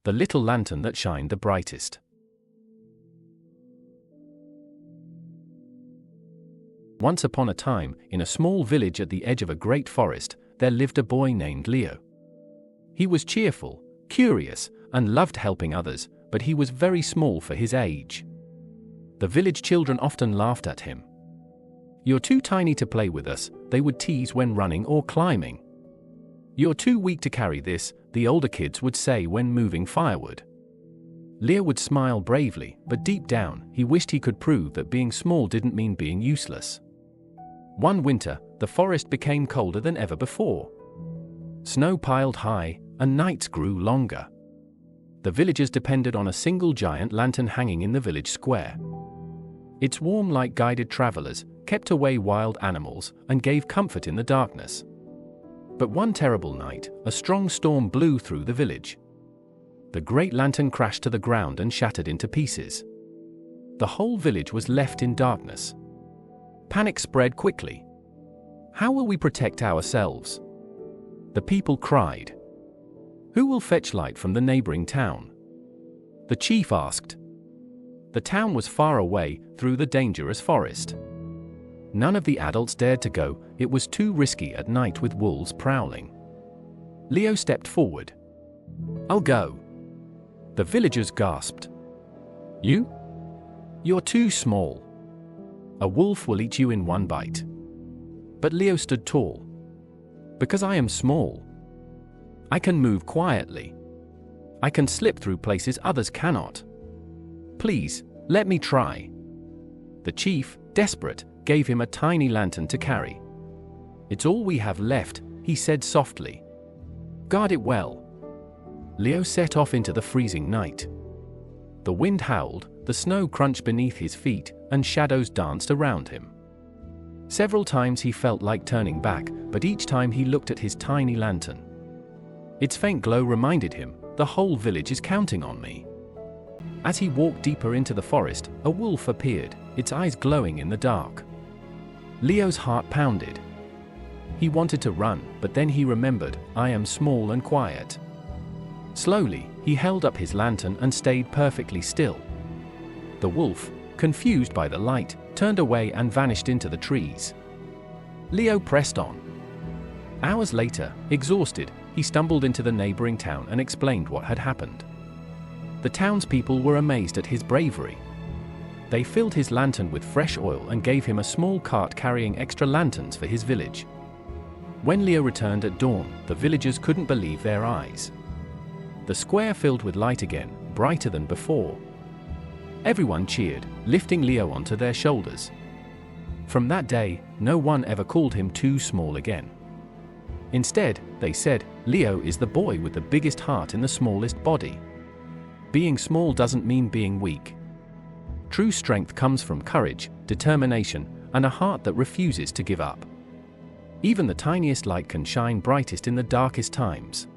The little lantern that shined the brightest. Once upon a time, in a small village at the edge of a great forest, there lived a boy named Leo. He was cheerful, curious, and loved helping others, but he was very small for his age. The village children often laughed at him. "You're too tiny to play with us," they would tease when running or climbing. "You're too weak to carry this," the older kids would say when moving firewood. Leo would smile bravely, but deep down, he wished he could prove that being small didn't mean being useless. One winter, the forest became colder than ever before. Snow piled high, and nights grew longer. The villagers depended on a single giant lantern hanging in the village square. Its warm light guided travelers, kept away wild animals, and gave comfort in the darkness. But one terrible night, a strong storm blew through the village. The great lantern crashed to the ground and shattered into pieces. The whole village was left in darkness. Panic spread quickly. "How will we protect ourselves?" the people cried. "Who will fetch light from the neighboring town?" the chief asked. The town was far away, through the dangerous forest. None of the adults dared to go, it was too risky at night with wolves prowling. Leo stepped forward. "I'll go." The villagers gasped. "You? You're too small. A wolf will eat you in one bite." But Leo stood tall. "Because I am small. I can move quietly. I can slip through places others cannot. Please, let me try." The chief, desperate, gave him a tiny lantern to carry. "It's all we have left," he said softly. "Guard it well." Leo set off into the freezing night. The wind howled, the snow crunched beneath his feet, and shadows danced around him. Several times he felt like turning back, but each time he looked at his tiny lantern. Its faint glow reminded him, "The whole village is counting on me." As he walked deeper into the forest, a wolf appeared, its eyes glowing in the dark. Leo's heart pounded. He wanted to run, but then he remembered, "I am small and quiet." Slowly, he held up his lantern and stayed perfectly still. The wolf, confused by the light, turned away and vanished into the trees. Leo pressed on. Hours later, exhausted, he stumbled into the neighboring town and explained what had happened. The townspeople were amazed at his bravery. They filled his lantern with fresh oil and gave him a small cart carrying extra lanterns for his village. When Leo returned at dawn, the villagers couldn't believe their eyes. The square filled with light again, brighter than before. Everyone cheered, lifting Leo onto their shoulders. From that day, no one ever called him too small again. Instead, they said, "Leo is the boy with the biggest heart in the smallest body." Being small doesn't mean being weak. True strength comes from courage, determination, and a heart that refuses to give up. Even the tiniest light can shine brightest in the darkest times.